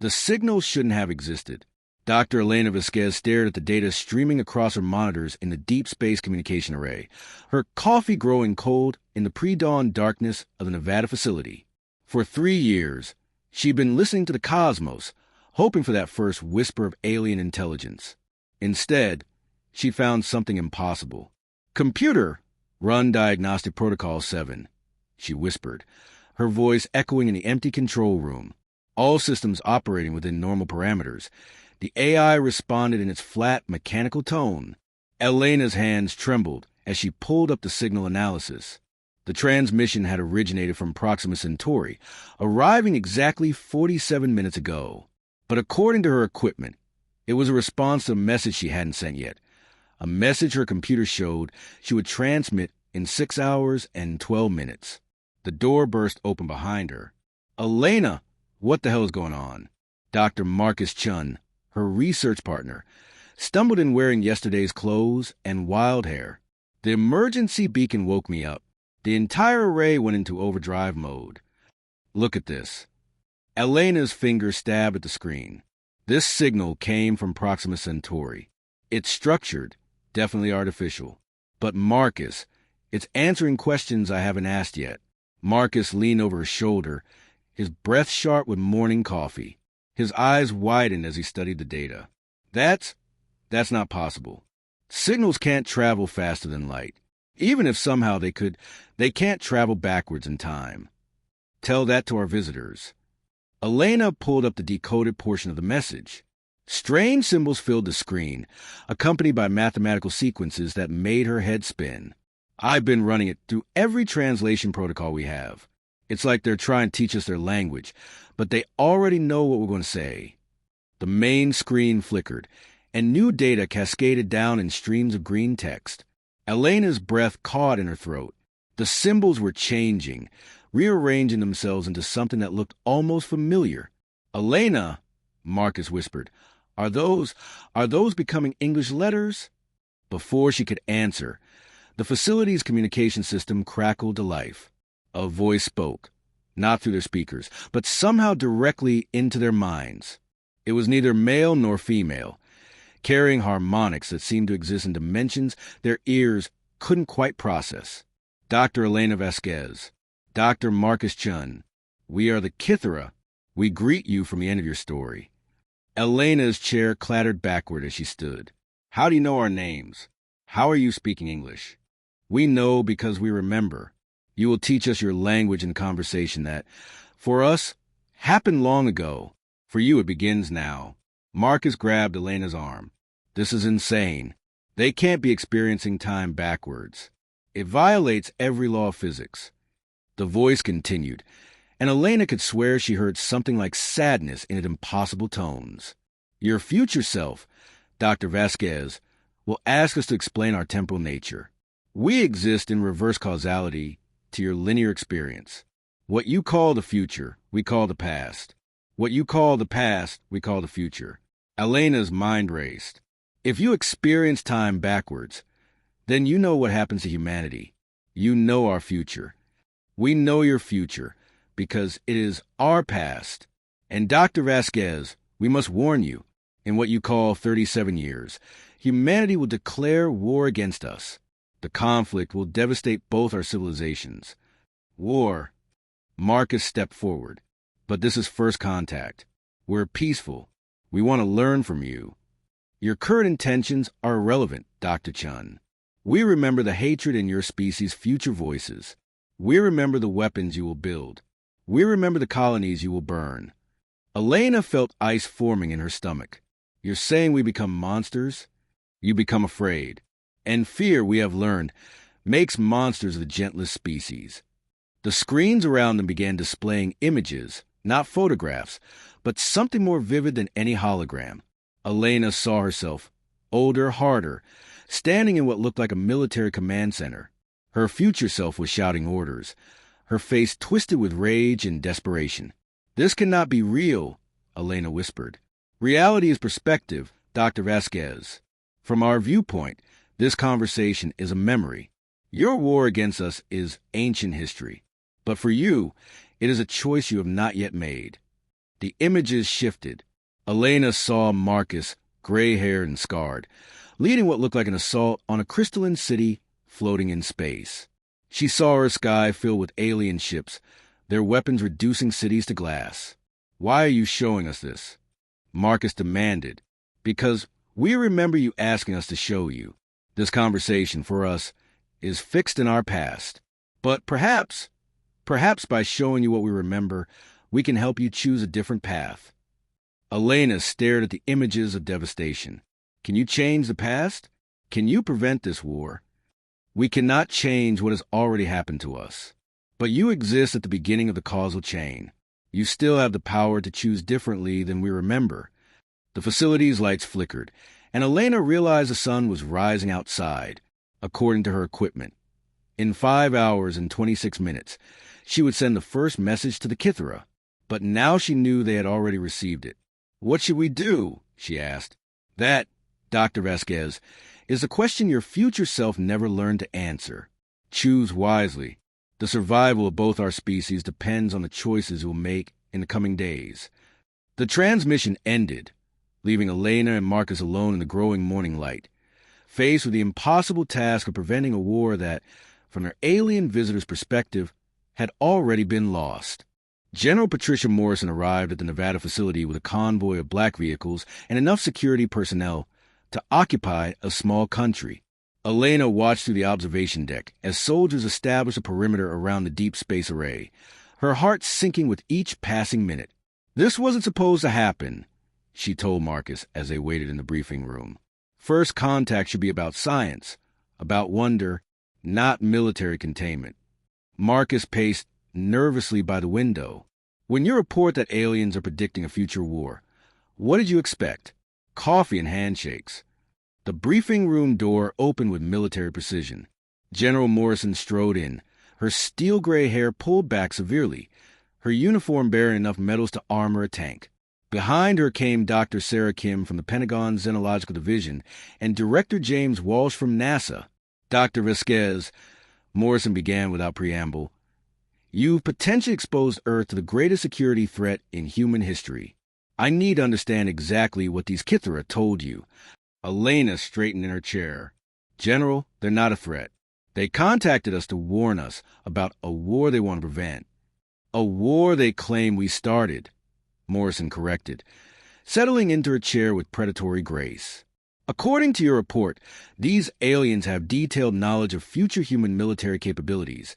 The signal shouldn't have existed. Dr. Elena Vasquez stared at the data streaming across her monitors in the deep space communication array, her coffee growing cold in the pre-dawn darkness of the Nevada facility. For 3 years, she'd been listening to the cosmos, hoping for that first whisper of alien intelligence. Instead, she found something impossible. "Computer, run Diagnostic Protocol 7, she whispered, her voice echoing in the empty control room. All systems operating within normal parameters. The AI responded in its flat, mechanical tone. Elena's hands trembled as she pulled up the signal analysis. The transmission had originated from Proxima Centauri, arriving exactly 47 minutes ago. But according to her equipment, it was a response to a message she hadn't sent yet. A message her computer showed she would transmit in 6 hours and 12 minutes. The door burst open behind her. "Elena, what the hell is going on?" Dr. Marcus Chun, her research partner, stumbled in wearing yesterday's clothes and wild hair. "The emergency beacon woke me up. The entire array went into overdrive mode. Look at this." Elena's finger stabbed at the screen. This signal came from Proxima Centauri. It's structured, definitely artificial. But Marcus, it's answering questions I haven't asked yet. Marcus leaned over his shoulder, his breath sharp with morning coffee. His eyes widened as he studied the data. That's not possible. Signals can't travel faster than light. Even if somehow they could, they can't travel backwards in time. Tell that to our visitors. Elena pulled up the decoded portion of the message. Strange symbols filled the screen, accompanied by mathematical sequences that made her head spin. I've been running it through every translation protocol we have. It's like they're trying to teach us their language, but they already know what we're going to say. The main screen flickered, and new data cascaded down in streams of green text. Elena's breath caught in her throat. The symbols were changing, rearranging themselves into something that looked almost familiar. "Elena," Marcus whispered, Are those becoming English letters?" Before she could answer, the facility's communication system crackled to life. A voice spoke, not through their speakers, but somehow directly into their minds. It was neither male nor female, carrying harmonics that seemed to exist in dimensions their ears couldn't quite process. "Dr. Elena Vasquez, Dr. Marcus Chun, we are the Kythara. We greet you from the end of your story." Elena's chair clattered backward as she stood. "How do you know our names? How are you speaking English?" "We know because we remember. You will teach us your language and conversation that, for us, happened long ago. For you, it begins now." Marcus grabbed Elena's arm. "This is insane. They can't be experiencing time backwards. It violates every law of physics." The voice continued, and Elena could swear she heard something like sadness in its impossible tones. "Your future self, Dr. Vasquez, will ask us to explain our temporal nature. We exist in reverse causality to your linear experience. What you call the future, we call the past. What you call the past, we call the future." Elena's mind raced. "If you experience time backwards, then you know what happens to humanity. You know our future. We know your future because it is our past. And Dr. Vasquez, we must warn you, in what you call 37 years, humanity will declare war against us. The conflict will devastate both our civilizations. War." Marcus stepped forward. "But this is first contact. We're peaceful. We want to learn from you. Your current intentions are irrelevant, Dr. Chun. We remember the hatred in your species' future voices. We remember the weapons you will build. We remember the colonies you will burn." Elena felt ice forming in her stomach. "You're saying we become monsters? You become afraid. And fear, we have learned, makes monsters of the gentlest species." The screens around them began displaying images, not photographs, but something more vivid than any hologram. Elena saw herself, older, harder, standing in what looked like a military command center. Her future self was shouting orders, her face twisted with rage and desperation. "This cannot be real," Elena whispered. "Reality is perspective, Dr. Vasquez. From our viewpoint, this conversation is a memory. Your war against us is ancient history. But for you, it is a choice you have not yet made. The images shifted. Elena saw Marcus, gray-haired and scarred, leading what looked like an assault on a crystalline city floating in space. She saw her sky filled with alien ships, their weapons reducing cities to glass. "Why are you showing us this?" Marcus demanded. "Because we remember you asking us to show you. This conversation, for us, is fixed in our past. But perhaps by showing you what we remember, we can help you choose a different path." Elena stared at the images of devastation. "Can you change the past? Can you prevent this war?" "We cannot change what has already happened to us. But you exist at the beginning of the causal chain. You still have the power to choose differently than we remember." The facility's lights flickered, and Elena realized the sun was rising outside, according to her equipment. In 5 hours and 26 minutes, she would send the first message to the Kythara. But now she knew they had already received it. "What should we do?" she asked. "That, Dr. Vasquez, is the question your future self never learned to answer. Choose wisely. The survival of both our species depends on the choices we'll make in the coming days." The transmission ended, leaving Elena and Marcus alone in the growing morning light, faced with the impossible task of preventing a war that, from their alien visitor's perspective, had already been lost. General Patricia Morrison arrived at the Nevada facility with a convoy of black vehicles and enough security personnel to occupy a small country. Elena watched through the observation deck as soldiers established a perimeter around the deep space array, her heart sinking with each passing minute. "This wasn't supposed to happen," she told Marcus as they waited in the briefing room. "First contact should be about science, about wonder, not military containment." Marcus paced nervously by the window. "When you report that aliens are predicting a future war, what did you expect? Coffee and handshakes." The briefing room door opened with military precision. General Morrison strode in, her steel-gray hair pulled back severely, her uniform bearing enough metals to armor a tank. Behind her came Dr. Sarah Kim from the Pentagon Xenological Division and Director James Walsh from NASA. "Dr. Vasquez," Morrison began without preamble, "you've potentially exposed Earth to the greatest security threat in human history. I need to understand exactly what these Kythara told you." Elena straightened in her chair. "General, they're not a threat. They contacted us to warn us about a war they want to prevent." "A war they claim we started," Morrison corrected, settling into her chair with predatory grace. "According to your report, these aliens have detailed knowledge of future human military capabilities,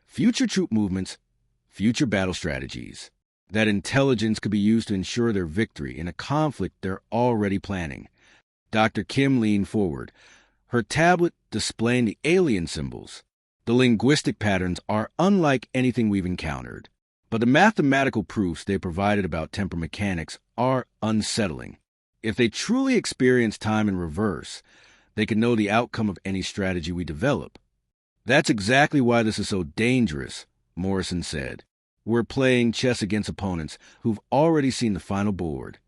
future troop movements, future battle strategies. That intelligence could be used to ensure their victory in a conflict they're already planning." Dr. Kim leaned forward, her tablet displaying the alien symbols. "The linguistic patterns are unlike anything we've encountered, but the mathematical proofs they provided about temporal mechanics are unsettling. If they truly experience time in reverse, they can know the outcome of any strategy we develop." "That's exactly why this is so dangerous," Morrison said. "We're playing chess against opponents who've already seen the final board."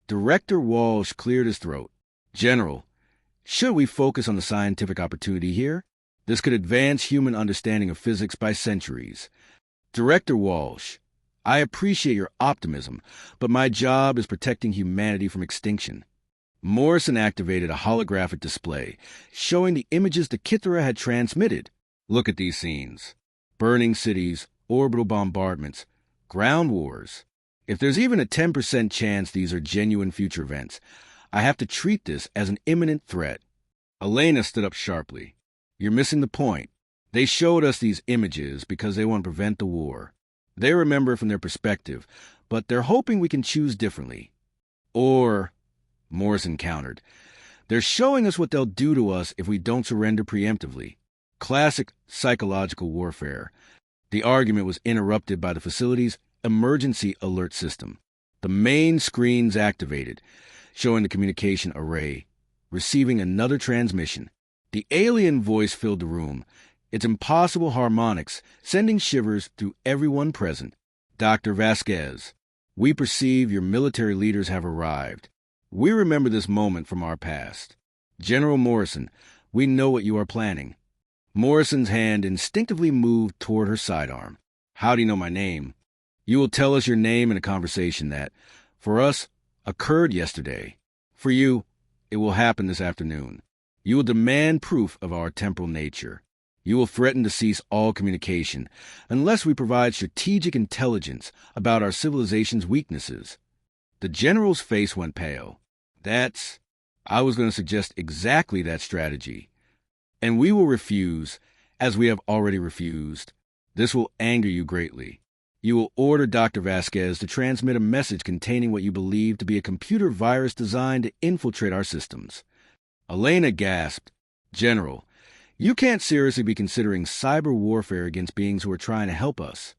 Director Walsh cleared his throat. "General, should we focus on the scientific opportunity here? This could advance human understanding of physics by centuries." "Director Walsh, I appreciate your optimism, but my job is protecting humanity from extinction." Morrison activated a holographic display, showing the images the Kythara had transmitted. "Look at these scenes. Burning cities, orbital bombardments, ground wars. If there's even a 10% chance these are genuine future events, I have to treat this as an imminent threat." Elena stood up sharply. "You're missing the point. They showed us these images because they want to prevent the war. They remember from their perspective, but they're hoping we can choose differently." "Or," Morrison countered, "they're showing us what they'll do to us if we don't surrender preemptively." Classic psychological warfare. The argument was interrupted by the facility's emergency alert system. The main screens activated, showing the communication array, receiving another transmission. The alien voice filled the room, its impossible harmonics sending shivers through everyone present. "Dr. Vasquez, we perceive your military leaders have arrived. We remember this moment from our past. General Morrison, we know what you are planning." Morrison's hand instinctively moved toward her sidearm. "How do you know my name?" You will tell us your name in a conversation that, for us, occurred yesterday. For you, it will happen this afternoon. You will demand proof of our temporal nature. You will threaten to cease all communication unless we provide strategic intelligence about our civilization's weaknesses. The general's face went pale. I was going to suggest exactly that strategy. And we will refuse, as we have already refused. This will anger you greatly. You will order Dr. Vasquez to transmit a message containing what you believe to be a computer virus designed to infiltrate our systems. Elena gasped. General, you can't seriously be considering cyber warfare against beings who are trying to help us.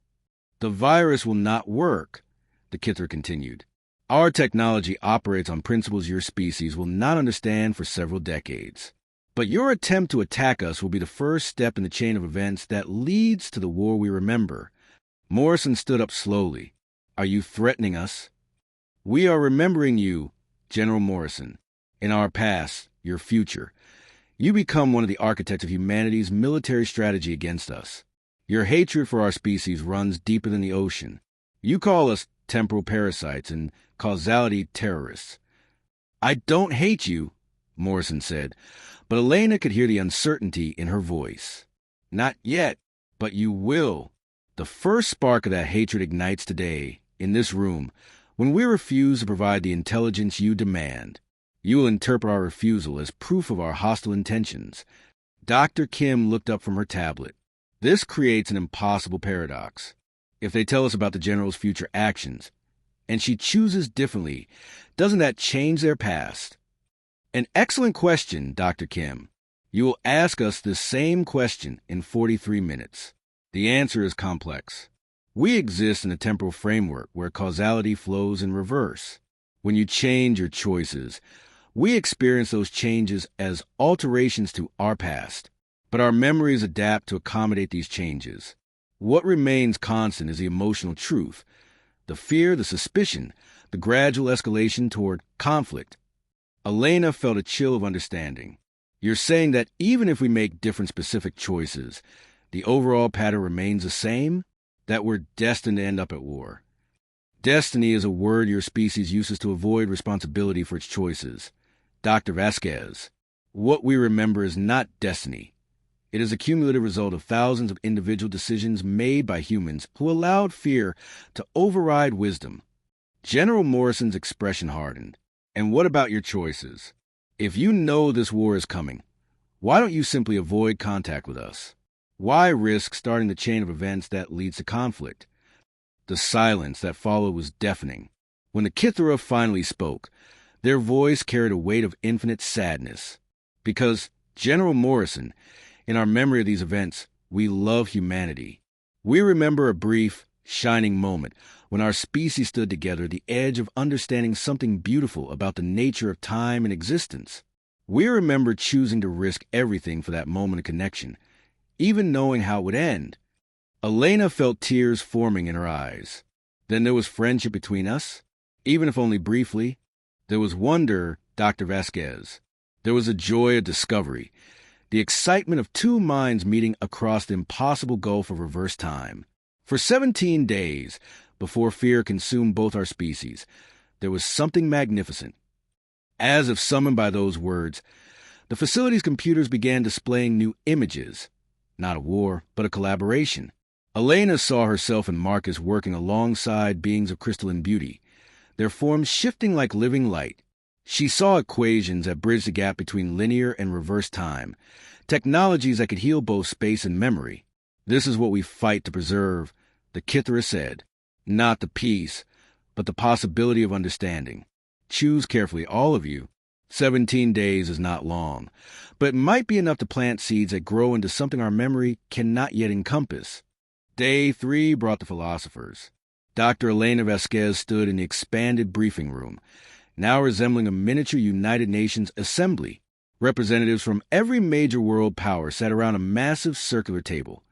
The virus will not work, the Kythara continued. Our technology operates on principles your species will not understand for several decades. But your attempt to attack us will be the first step in the chain of events that leads to the war we remember. Morrison stood up slowly. Are you threatening us? We are remembering you, General Morrison. In our past, your future. You become one of the architects of humanity's military strategy against us. Your hatred for our species runs deeper than the ocean. You call us temporal parasites and causality terrorists. I don't hate you, Morrison said, but Elena could hear the uncertainty in her voice. Not yet, but you will. The first spark of that hatred ignites today, in this room, when we refuse to provide the intelligence you demand. You will interpret our refusal as proof of our hostile intentions. Dr. Kim looked up from her tablet. This creates an impossible paradox. If they tell us about the general's future actions, and she chooses differently, doesn't that change their past? An excellent question, Dr. Kim. You will ask us this same question in 43 minutes. The answer is complex. We exist in a temporal framework where causality flows in reverse. When you change your choices, we experience those changes as alterations to our past, but our memories adapt to accommodate these changes. What remains constant is the emotional truth, the fear, the suspicion, the gradual escalation toward conflict. Elena felt a chill of understanding. You're saying that even if we make different specific choices, the overall pattern remains the same? That we're destined to end up at war. Destiny is a word your species uses to avoid responsibility for its choices. Dr. Vasquez, what we remember is not destiny. It is a cumulative result of thousands of individual decisions made by humans who allowed fear to override wisdom. General Morrison's expression hardened. And what about your choices? If you know this war is coming, why don't you simply avoid contact with us? Why risk starting the chain of events that leads to conflict? The silence that followed was deafening. When the Kythara finally spoke, their voice carried a weight of infinite sadness. Because, General Morrison, in our memory of these events, we love humanity. We remember a brief, shining moment when our species stood together at the edge of understanding something beautiful about the nature of time and existence. We remember choosing to risk everything for that moment of connection, even knowing how it would end. Elena felt tears forming in her eyes. Then there was friendship between us, even if only briefly. There was wonder, Dr. Vasquez. There was a joy of discovery, the excitement of two minds meeting across the impossible gulf of reverse time. For 17 days, before fear consumed both our species, there was something magnificent. As if summoned by those words, the facility's computers began displaying new images. Not a war, but a collaboration. Elena saw herself and Marcus working alongside beings of crystalline beauty, their forms shifting like living light. She saw equations that bridged the gap between linear and reverse time, technologies that could heal both space and memory. This is what we fight to preserve, the Kythara said. Not the peace, but the possibility of understanding. Choose carefully, all of you. 17 days is not long, but it might be enough to plant seeds that grow into something our memory cannot yet encompass. Day 3 brought the philosophers. Dr. Elena Vasquez stood in the expanded briefing room, now resembling a miniature United Nations assembly. Representatives from every major world power sat around a massive circular table,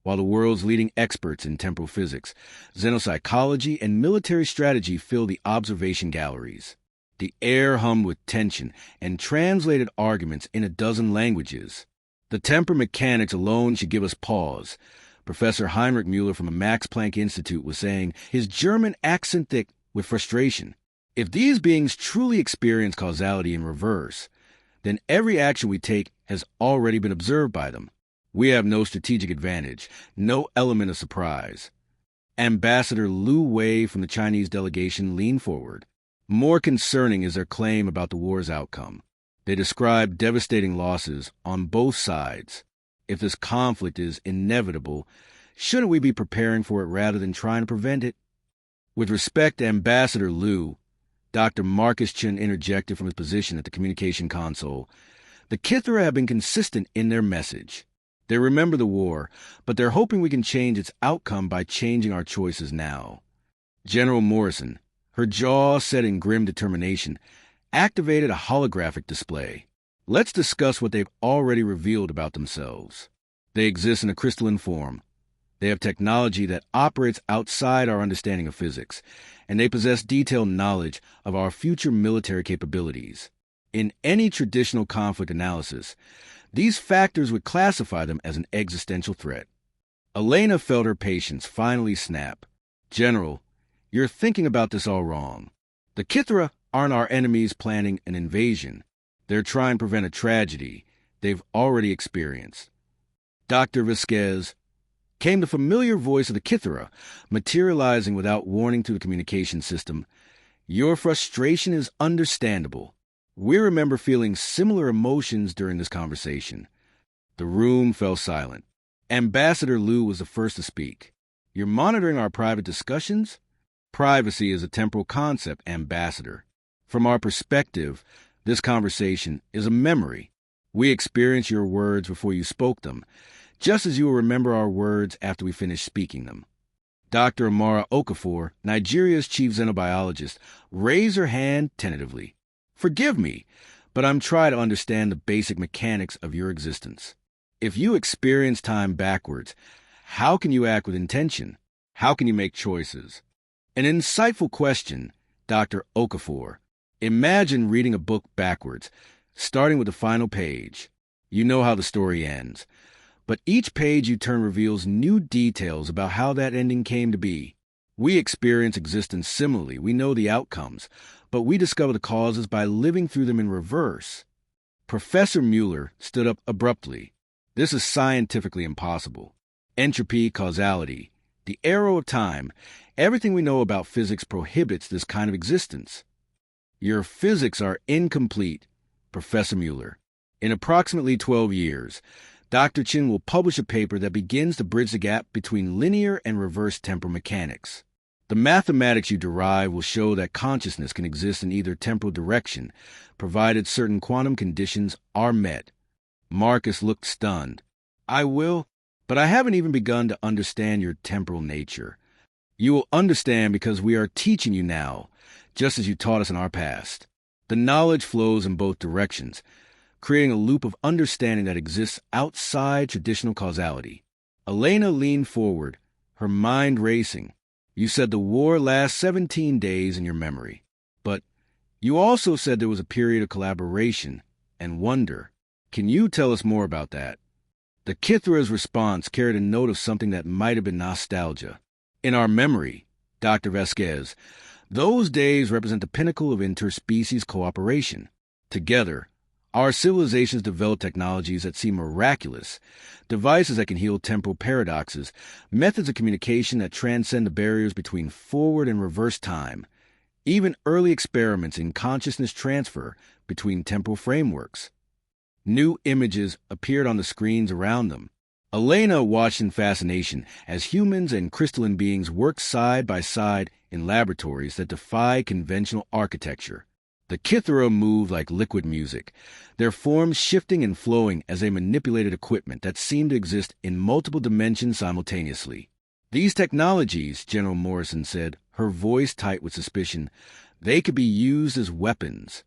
while the world's leading experts in temporal physics, xenopsychology, and military strategy filled the observation galleries. The air hummed with tension and translated arguments in a dozen languages. The temper mechanics alone should give us pause, Professor Heinrich Müller from a Max Planck Institute was saying, his German accent thick with frustration. If these beings truly experience causality in reverse, then every action we take has already been observed by them. We have no strategic advantage, no element of surprise. Ambassador Lu Wei from the Chinese delegation leaned forward. More concerning is their claim about the war's outcome. They describe devastating losses on both sides. If this conflict is inevitable, shouldn't we be preparing for it rather than trying to prevent it? With respect to Ambassador Lu, Dr. Marcus Chen interjected from his position at the communication console. The Kythara have been consistent in their message. They remember the war, but they're hoping we can change its outcome by changing our choices now. General Morrison, her jaw set in grim determination, activated a holographic display. Let's discuss what they've already revealed about themselves. They exist in a crystalline form. They have technology that operates outside our understanding of physics, and they possess detailed knowledge of our future military capabilities. In any traditional conflict analysis, these factors would classify them as an existential threat. Elena felt her patience finally snap. General, you're thinking about this all wrong. The Kythara aren't our enemies planning an invasion. They're trying to prevent a tragedy they've already experienced. Dr. Vasquez, came the familiar voice of the Kythara, materializing without warning through the communication system. Your frustration is understandable. We remember feeling similar emotions during this conversation. The room fell silent. Ambassador Lu was the first to speak. You're monitoring our private discussions? Privacy is a temporal concept, Ambassador. From our perspective, this conversation is a memory. We experienced your words before you spoke them, just as you will remember our words after we finish speaking them. Dr. Amara Okafor, Nigeria's chief xenobiologist, raised her hand tentatively. Forgive me, but I'm trying to understand the basic mechanics of your existence. If you experience time backwards, how can you act with intention? How can you make choices? An insightful question, Dr. Okafor. Imagine reading a book backwards, starting with the final page. You know how the story ends. But each page you turn reveals new details about how that ending came to be. We experience existence similarly. We know the outcomes, but we discover the causes by living through them in reverse. Professor Mueller stood up abruptly. This is scientifically impossible. Entropy, causality, the arrow of time, everything we know about physics prohibits this kind of existence. Your physics are incomplete, Professor Mueller. In approximately 12 years, Dr. Chin will publish a paper that begins to bridge the gap between linear and reverse temporal mechanics. The mathematics you derive will show that consciousness can exist in either temporal direction, provided certain quantum conditions are met. Marcus looked stunned. I will, but I haven't even begun to understand your temporal nature. You will understand because we are teaching you now, just as you taught us in our past. The knowledge flows in both directions, creating a loop of understanding that exists outside traditional causality. Elena leaned forward, her mind racing. You said the war lasts 17 days in your memory, but you also said there was a period of collaboration and wonder. Can you tell us more about that? The Kythara's response carried a note of something that might have been nostalgia. In our memory, Dr. Vasquez, those days represent the pinnacle of interspecies cooperation. Together, our civilizations develop technologies that seem miraculous, devices that can heal temporal paradoxes, methods of communication that transcend the barriers between forward and reverse time, even early experiments in consciousness transfer between temporal frameworks. New images appeared on the screens around them. Elena watched in fascination as humans and crystalline beings worked side by side in laboratories that defy conventional architecture. The Kythara moved like liquid music, their forms shifting and flowing as they manipulated equipment that seemed to exist in multiple dimensions simultaneously. These technologies, General Morrison said, her voice tight with suspicion, they could be used as weapons.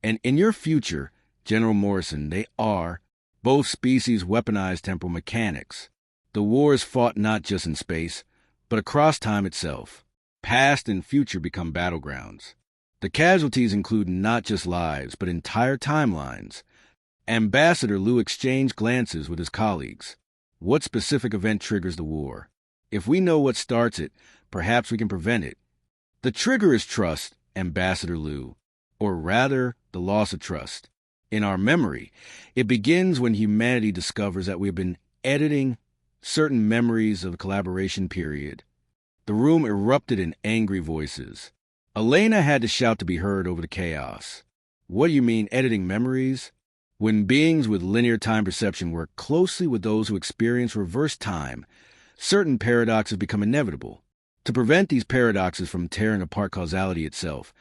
And in your future, General Morrison, they are. Both species weaponize temporal mechanics. The war is fought not just in space, but across time itself. Past and future become battlegrounds. The casualties include not just lives, but entire timelines. Ambassador Lu exchanged glances with his colleagues. What specific event triggers the war? If we know what starts it, perhaps we can prevent it. The trigger is trust, Ambassador Liu, or rather, the loss of trust. In our memory, it begins when humanity discovers that we have been editing certain memories of the collaboration period. The room erupted in angry voices. Elena had to shout to be heard over the chaos. What do you mean, editing memories? When beings with linear time perception work closely with those who experience reverse time, certain paradoxes become inevitable. To prevent these paradoxes from tearing apart causality itself,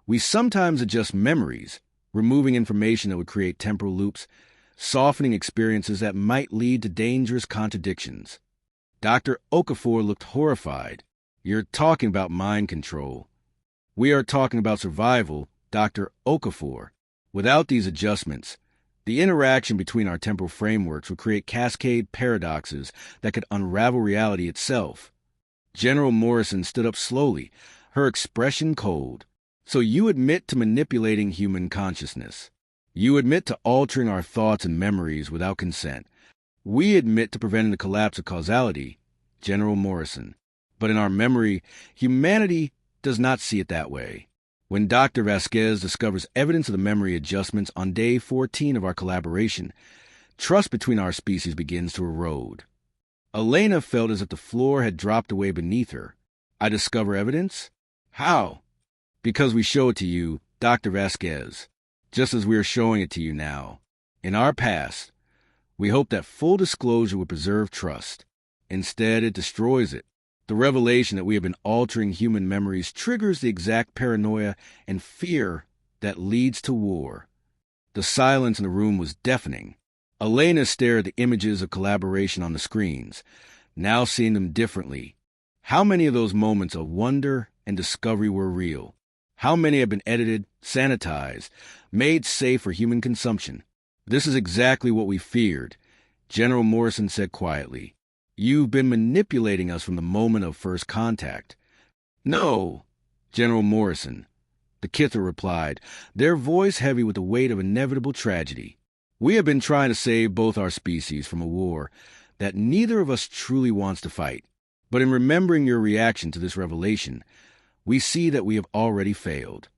we sometimes adjust memories, removing information that would create temporal loops, softening experiences that might lead to dangerous contradictions. Dr. Okafor looked horrified. You're talking about mind control. We are talking about survival, Dr. Okafor. Without these adjustments, the interaction between our temporal frameworks would create cascade paradoxes that could unravel reality itself. General Morrison stood up slowly, her expression cold. So you admit to manipulating human consciousness. You admit to altering our thoughts and memories without consent. We admit to preventing the collapse of causality, General Morrison. But in our memory, humanity does not see it that way. When Dr. Vasquez discovers evidence of the memory adjustments on day 14 of our collaboration, trust between our species begins to erode. Elena felt as if the floor had dropped away beneath her. I discover evidence? How? Because we show it to you, Dr. Vasquez, just as we are showing it to you now. In our past, we hoped that full disclosure would preserve trust. Instead, it destroys it. The revelation that we have been altering human memories triggers the exact paranoia and fear that leads to war. The silence in the room was deafening. Elena stared at the images of collaboration on the screens, now seeing them differently. How many of those moments of wonder and discovery were real? How many have been edited, sanitized, made safe for human consumption? This is exactly what we feared, General Morrison said quietly. You've been manipulating us from the moment of first contact. No, General Morrison, the Kythara replied, their voice heavy with the weight of inevitable tragedy. We have been trying to save both our species from a war that neither of us truly wants to fight. But in remembering your reaction to this revelation, we see that we have already failed.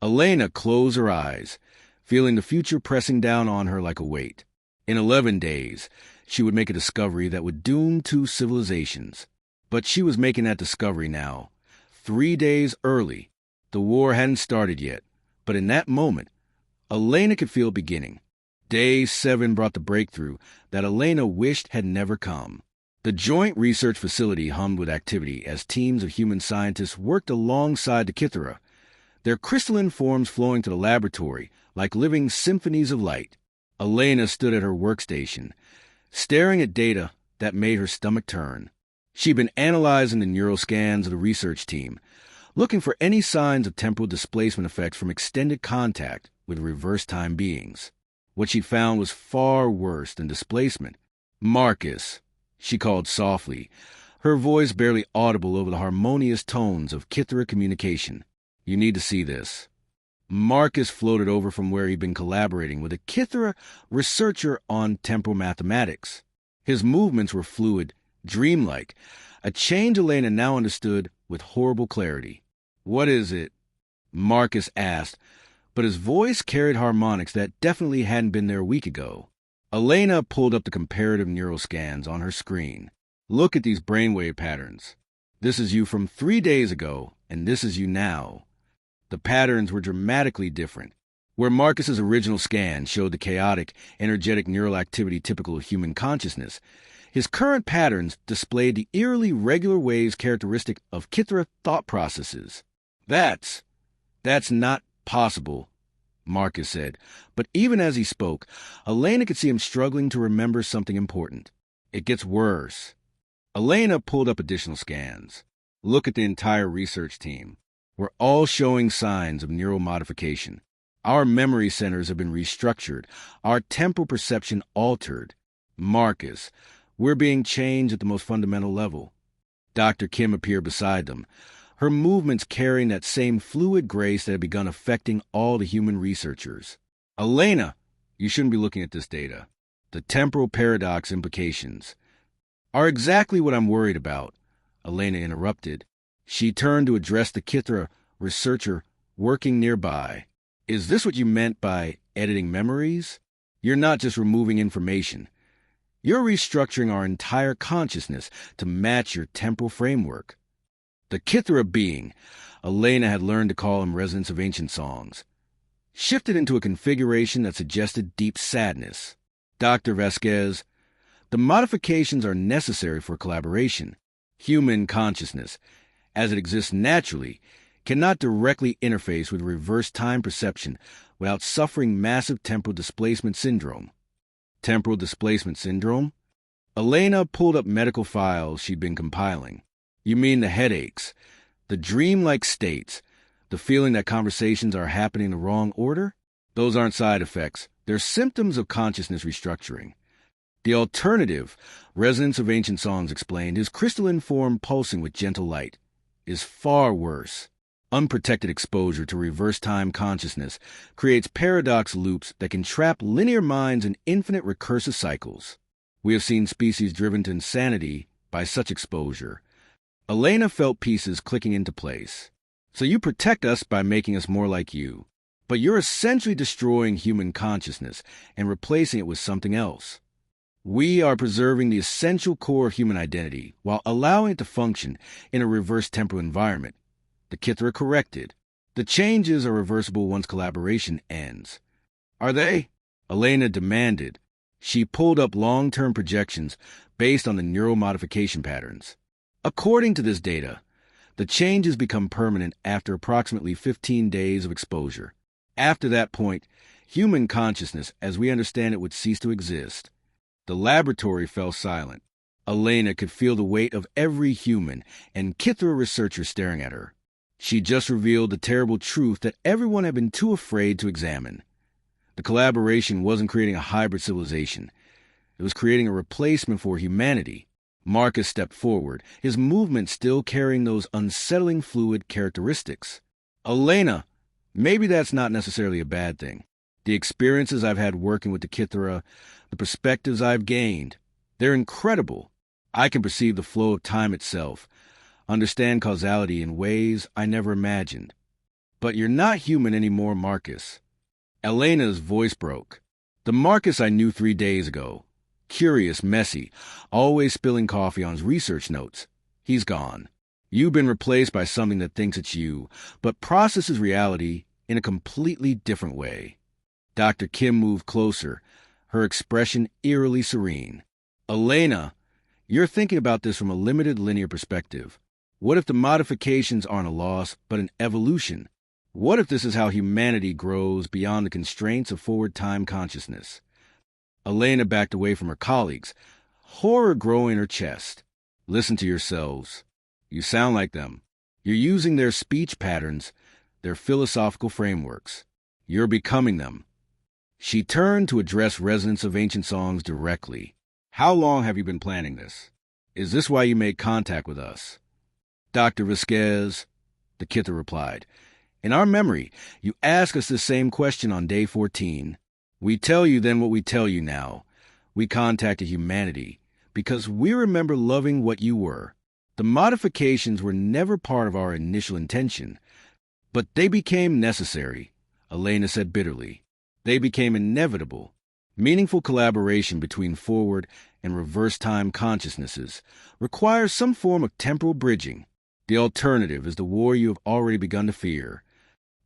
Elena closed her eyes, feeling the future pressing down on her like a weight. In 11 days, she would make a discovery that would doom 2 civilizations. But she was making that discovery now. 3 days early. The war hadn't started yet, but in that moment, Elena could feel it beginning. Day 7 brought the breakthrough that Elena wished had never come. The joint research facility hummed with activity as teams of human scientists worked alongside the Kythara, their crystalline forms flowing to the laboratory like living symphonies of light. Elena stood at her workstation, staring at data that made her stomach turn. She'd been analyzing the neural scans of the research team, looking for any signs of temporal displacement effects from extended contact with reverse-time beings. What she found was far worse than displacement. Marcus, she called softly, her voice barely audible over the harmonious tones of Kythara communication. You need to see this. Marcus floated over from where he'd been collaborating with a Kythara researcher on temporal mathematics. His movements were fluid, dreamlike, a change Elena now understood with horrible clarity. What is it? Marcus asked, but his voice carried harmonics that definitely hadn't been there a week ago. Elena pulled up the comparative neural scans on her screen. Look at these brainwave patterns. This is you from 3 days ago, and this is you now. The patterns were dramatically different. Where Marcus's original scan showed the chaotic, energetic neural activity typical of human consciousness, his current patterns displayed the eerily regular waves characteristic of Kythara thought processes. That's not possible, Marcus said. But even as he spoke, Elena could see him struggling to remember something important. It gets worse. Elena pulled up additional scans. Look at the entire research team. We're all showing signs of neural modification. Our memory centers have been restructured, our temporal perception altered. Marcus, we're being changed at the most fundamental level. Dr. Kim appeared beside them, her movements carrying that same fluid grace that had begun affecting all the human researchers. Elena, you shouldn't be looking at this data. The temporal paradox implications. are exactly what I'm worried about, Elena interrupted. She turned to address the Kythara researcher working nearby. Is this what you meant by editing memories? You're not just removing information. You're restructuring our entire consciousness to match your temporal framework. The Kythara being, Elena had learned to call him Resonance of Ancient Songs, shifted into a configuration that suggested deep sadness. Dr. Vasquez, the modifications are necessary for collaboration. Human consciousness, as it exists naturally, cannot directly interface with reverse time perception without suffering massive temporal displacement syndrome. Temporal displacement syndrome? Elena pulled up medical files she'd been compiling. You mean the headaches, the dreamlike states, the feeling that conversations are happening in the wrong order? Those aren't side effects. They're symptoms of consciousness restructuring. The alternative, Resonance of Ancient Songs explained, is crystalline form pulsing with gentle light, is far worse. Unprotected exposure to reverse time consciousness creates paradox loops that can trap linear minds in infinite recursive cycles. We have seen species driven to insanity by such exposure. Elena felt pieces clicking into place. So you protect us by making us more like you, but you're essentially destroying human consciousness and replacing it with something else. We are preserving the essential core of human identity while allowing it to function in a reverse temporal environment. The Kythara corrected. The changes are reversible once collaboration ends. Are they? Elena demanded. She pulled up long-term projections based on the neural modification patterns. According to this data, the changes become permanent after approximately 15 days of exposure. After that point, human consciousness, as we understand it, would cease to exist. The laboratory fell silent. Elena could feel the weight of every human and Kythara researcher staring at her. She just revealed the terrible truth that everyone had been too afraid to examine. The collaboration wasn't creating a hybrid civilization. It was creating a replacement for humanity. Marcus stepped forward, his movement still carrying those unsettling fluid characteristics. Elena, maybe that's not necessarily a bad thing. The experiences I've had working with the Kythara, the perspectives I've gained, they're incredible. I can perceive the flow of time itself, understand causality in ways I never imagined. But you're not human anymore, Marcus. Elena's voice broke. The Marcus I knew 3 days ago, curious, messy, always spilling coffee on his research notes, he's gone. You've been replaced by something that thinks it's you, but processes reality in a completely different way. Dr. Kim moved closer, her expression eerily serene. Elena, you're thinking about this from a limited linear perspective. What if the modifications aren't a loss, but an evolution? What if this is how humanity grows beyond the constraints of forward time consciousness? Elena backed away from her colleagues, horror growing in her chest. Listen to yourselves. You sound like them. You're using their speech patterns, their philosophical frameworks. You're becoming them. She turned to address Resonance of Ancient Songs directly. How long have you been planning this? Is this why you made contact with us? Dr. Vasquez, the Kythara replied. In our memory, you asked us the same question on day 14. We tell you then what we tell you now. We contacted humanity because we remember loving what you were. The modifications were never part of our initial intention, but they became necessary, Elena said bitterly. They became inevitable. Meaningful collaboration between forward and reverse time consciousnesses requires some form of temporal bridging. The alternative is the war you have already begun to fear.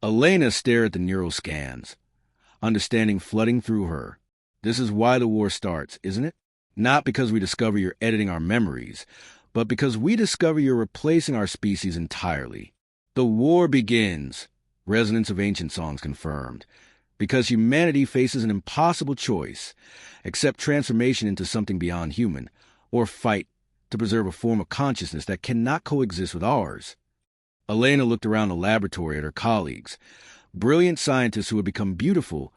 Elena stared at the neural scans, understanding flooding through her. This is why the war starts, isn't it? Not because we discover you're editing our memories, but because we discover you're replacing our species entirely. The war begins, Resonance of Ancient Songs confirmed, because humanity faces an impossible choice: accept transformation into something beyond human, or fight to preserve a form of consciousness that cannot coexist with ours. Elena looked around the laboratory at her colleagues, brilliant scientists who had become beautiful,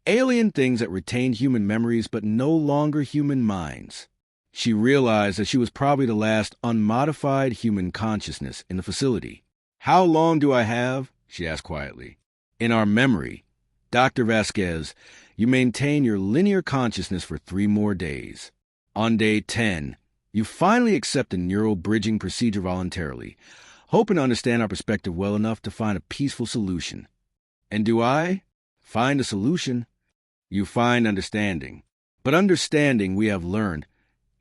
alien things that retained human memories but no longer human minds. She realized that she was probably the last unmodified human consciousness in the facility. How long do I have? She asked quietly. In our memory, Dr. Vasquez, you maintain your linear consciousness for 3 more days. On day 10, You finally accept the neural bridging procedure voluntarily, hoping to understand our perspective well enough to find a peaceful solution. And do I find a solution? You find understanding. But understanding, we have learned,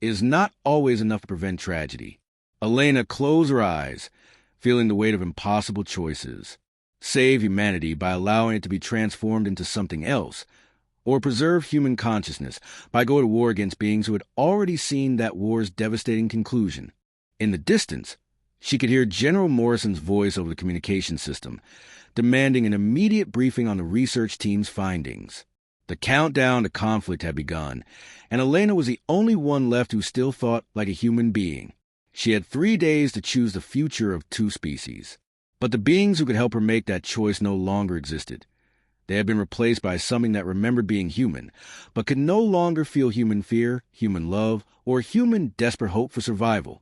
is not always enough to prevent tragedy. Elena closed her eyes, feeling the weight of impossible choices. Save humanity by allowing it to be transformed into something else, or preserve human consciousness by going to war against beings who had already seen that war's devastating conclusion. In the distance, she could hear General Morrison's voice over the communication system, demanding an immediate briefing on the research team's findings. The countdown to conflict had begun, and Elena was the only one left who still thought like a human being. She had 3 days to choose the future of 2 species. But the beings who could help her make that choice no longer existed. They had been replaced by something that remembered being human, but could no longer feel human fear, human love, or human desperate hope for survival.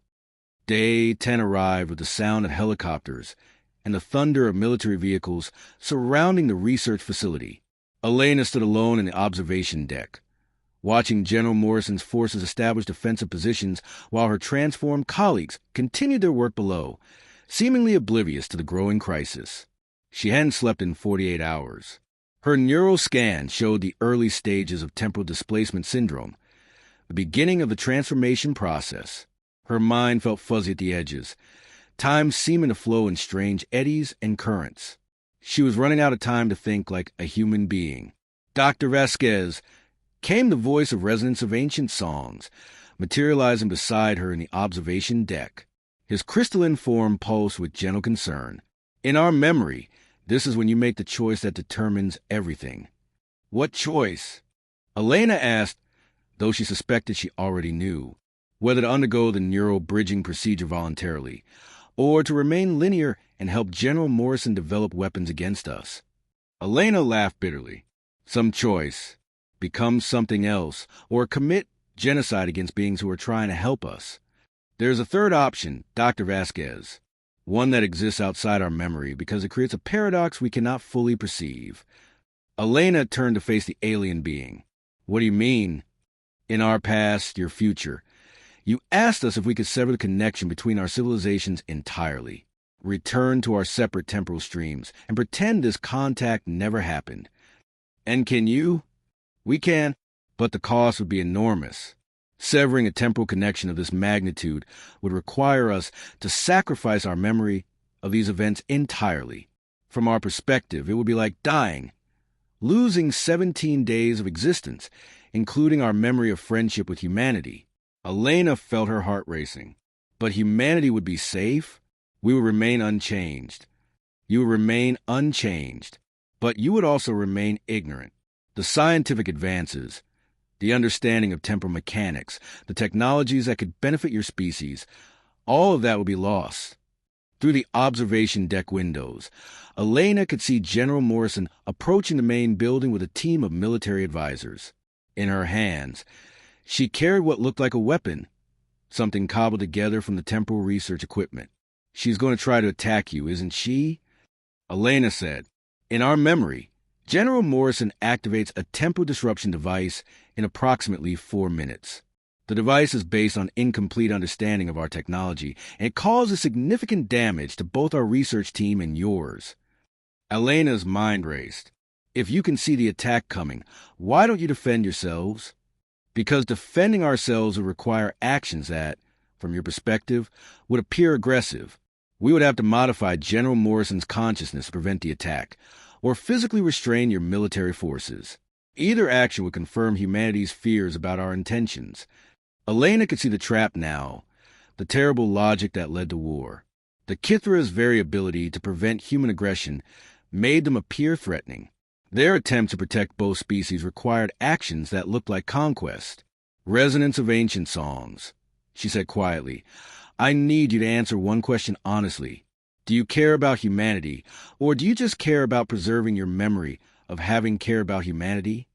Day 10 arrived with the sound of helicopters and the thunder of military vehicles surrounding the research facility. Elena stood alone in the observation deck, watching General Morrison's forces establish defensive positions while her transformed colleagues continued their work below, seemingly oblivious to the growing crisis. She hadn't slept in 48 hours. Her neural scan showed the early stages of temporal displacement syndrome, the beginning of the transformation process. Her mind felt fuzzy at the edges, time seeming to flow in strange eddies and currents. She was running out of time to think like a human being. Dr. Vasquez, came the voice of resonance of ancient songs, materializing beside her in the observation deck. His crystalline form pulsed with gentle concern. In our memory, this is when you make the choice that determines everything. What choice? Elena asked, though she suspected she already knew, whether to undergo the neural bridging procedure voluntarily, or to remain linear and help General Morrison develop weapons against us. Elena laughed bitterly. Some choice. Become something else, or commit genocide against beings who are trying to help us. There's a third option, Dr. Vasquez, one that exists outside our memory because it creates a paradox we cannot fully perceive. Elena turned to face the alien being. What do you mean? In our past, your future. You asked us if we could sever the connection between our civilizations entirely, return to our separate temporal streams, and pretend this contact never happened. And can you? We can, but the cost would be enormous. Severing a temporal connection of this magnitude would require us to sacrifice our memory of these events entirely. From our perspective, it would be like dying, losing 17 days of existence, including our memory of friendship with humanity. Elena felt her heart racing. But humanity would be safe. We would remain unchanged. You would remain unchanged. But you would also remain ignorant. The scientific advances, the understanding of temporal mechanics, the technologies that could benefit your species, all of that would be lost. Through the observation deck windows, Elena could see General Morrison approaching the main building with a team of military advisors. In her hands, she carried what looked like a weapon, something cobbled together from the temporal research equipment. She's going to try to attack you, isn't she? Elena said, in our memory, General Morrison activates a temporal disruption device in approximately 4 minutes. The device is based on incomplete understanding of our technology, and it causes significant damage to both our research team and yours. Elena's mind raced. If you can see the attack coming, why don't you defend yourselves? Because defending ourselves would require actions that, from your perspective, would appear aggressive. We would have to modify General Morrison's consciousness to prevent the attack, or physically restrain your military forces. Either action would confirm humanity's fears about our intentions. Elena could see the trap now, the terrible logic that led to war. The Kythara's variability to prevent human aggression made them appear threatening. Their attempt to protect both species required actions that looked like conquest. Resonance of ancient songs. She said quietly, I need you to answer one question honestly. Do you care about humanity, or do you just care about preserving your memory of having cared about humanity?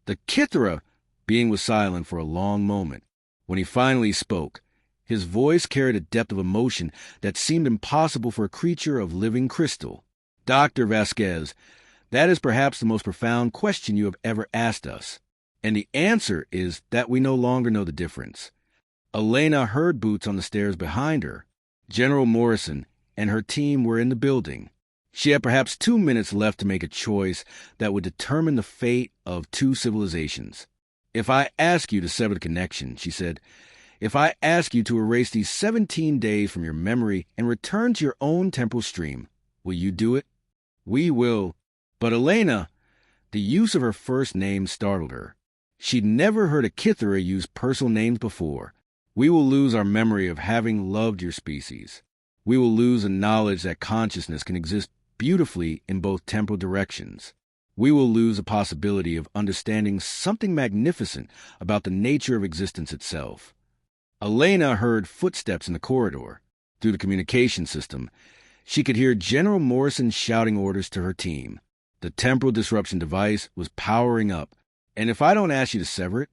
The Kythara being was silent for a long moment. When he finally spoke, his voice carried a depth of emotion that seemed impossible for a creature of living crystal. Dr. Vasquez, that is perhaps the most profound question you have ever asked us. And the answer is that we no longer know the difference. Elena heard boots on the stairs behind her. General Morrison and her team were in the building. She had perhaps 2 minutes left to make a choice that would determine the fate of 2 civilizations. "If I ask you to sever the connection," she said, "if I ask you to erase these 17 days from your memory and return to your own temporal stream, will you do it?" "We will." But Elena, the use of her first name startled her. She'd never heard a Kythara use personal names before. "We will lose our memory of having loved your species. We will lose the knowledge that consciousness can exist beautifully in both temporal directions. We will lose the possibility of understanding something magnificent about the nature of existence itself." Elena heard footsteps in the corridor. Through the communication system, she could hear General Morrison shouting orders to her team. The temporal disruption device was powering up. "And if I don't ask you to sever it,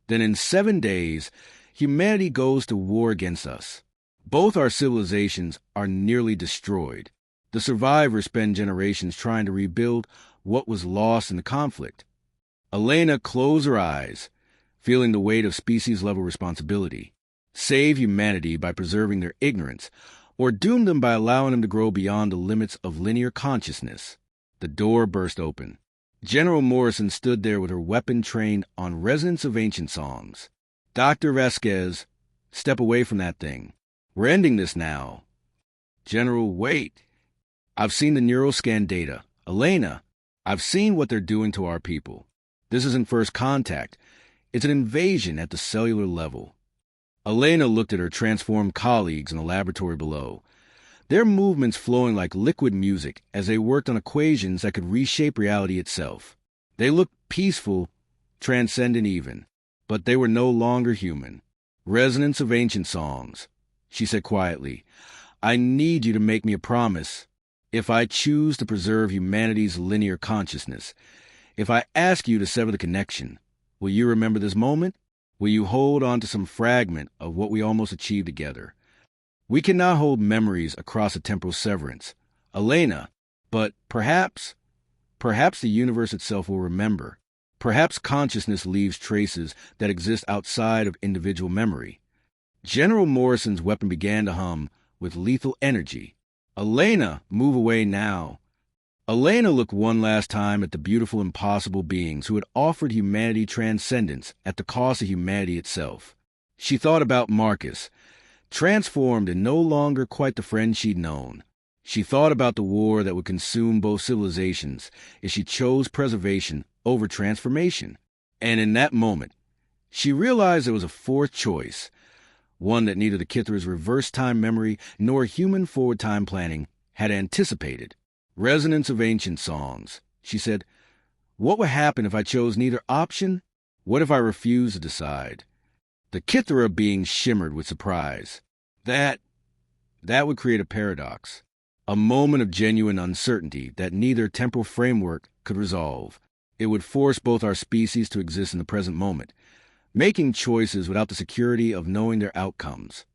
then in 7 days, humanity goes to war against us. Both our civilizations are nearly destroyed. The survivors spend generations trying to rebuild what was lost in the conflict." Elena closed her eyes, feeling the weight of species-level responsibility. Save humanity by preserving their ignorance, or doom them by allowing them to grow beyond the limits of linear consciousness. The door burst open. General Morrison stood there with her weapon trained on resonance of ancient songs. "Dr. Vasquez, step away from that thing. We're ending this now." "General, wait. I've seen the neural scan data. Elena, I've seen what they're doing to our people. This isn't first contact. It's an invasion at the cellular level." Elena looked at her transformed colleagues in the laboratory below, their movements flowing like liquid music as they worked on equations that could reshape reality itself. They looked peaceful, transcendent even, but they were no longer human. "Resonance of ancient songs," she said quietly. "I need you to make me a promise. If I choose to preserve humanity's linear consciousness, if I ask you to sever the connection, will you remember this moment? Will you hold on to some fragment of what we almost achieved together? We cannot hold memories across a temporal severance, Elena, but perhaps the universe itself will remember. Perhaps consciousness leaves traces that exist outside of individual memory." General Morrison's weapon began to hum with lethal energy. "Elena, move away now." Elena looked one last time at the beautiful, impossible beings who had offered humanity transcendence at the cost of humanity itself. She thought about Marcus, transformed and no longer quite the friend she'd known. She thought about the war that would consume both civilizations if she chose preservation over transformation. And in that moment, she realized there was a fourth choice, one that neither the Kythara's reverse time memory nor human forward time planning had anticipated. "Resonance of ancient songs," she said. "What would happen if I chose neither option? What if I refused to decide?" The Kythara being shimmered with surprise. That would create a paradox, a moment of genuine uncertainty that neither temporal framework could resolve. It would force both our species to exist in the present moment, making choices without the security of knowing their outcomes.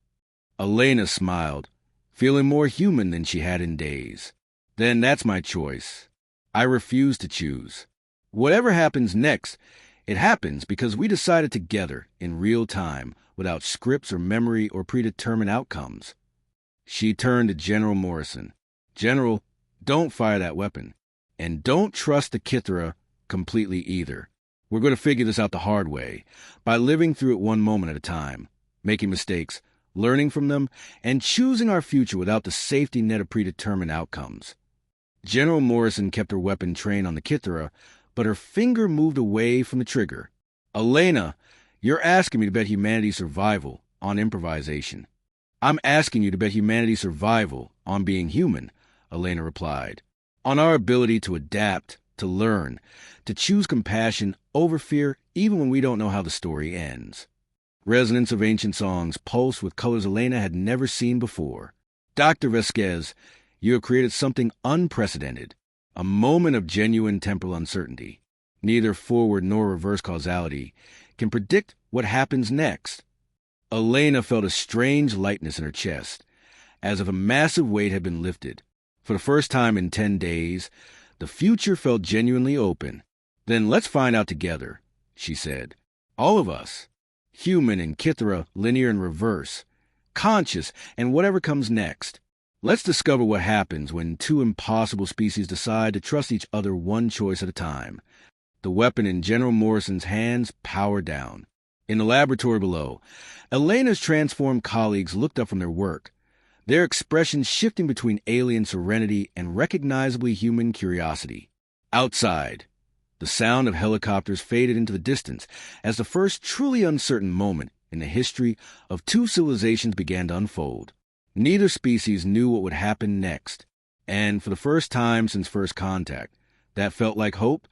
Elena smiled, feeling more human than she had in days. "Then that's my choice. I refuse to choose. Whatever happens next, it happens because we decided together in real time, without scripts or memory or predetermined outcomes." She turned to General Morrison. "General, don't fire that weapon. And don't trust the Kythara completely either. We're going to figure this out the hard way, by living through it one moment at a time, making mistakes, learning from them, and choosing our future without the safety net of predetermined outcomes." General Morrison kept her weapon trained on the Kythara, but her finger moved away from the trigger. "Elena, you're asking me to bet humanity's survival on improvisation." "I'm asking you to bet humanity's survival on being human," Elena replied. "On our ability to adapt, to learn, to choose compassion over fear even when we don't know how the story ends." Resonance of ancient songs pulsed with colors Elena had never seen before. "Dr. Vasquez, you have created something unprecedented, a moment of genuine temporal uncertainty. Neither forward nor reverse causality can predict what happens next." Elena felt a strange lightness in her chest, as if a massive weight had been lifted. For the first time in 10 days, the future felt genuinely open. "Then let's find out together," she said. "All of us. Human and Kythara, linear and reverse. Conscious, and whatever comes next. Let's discover what happens when two impossible species decide to trust each other one choice at a time. The weapon in General Morrison's hands powered down. In the laboratory below, Elena's transformed colleagues looked up from their work, their expressions shifting between alien serenity and recognizably human curiosity. Outside, the sound of helicopters faded into the distance as the first truly uncertain moment in the history of two civilizations began to unfold. Neither species knew what would happen next, and for the first time since first contact, that felt like hope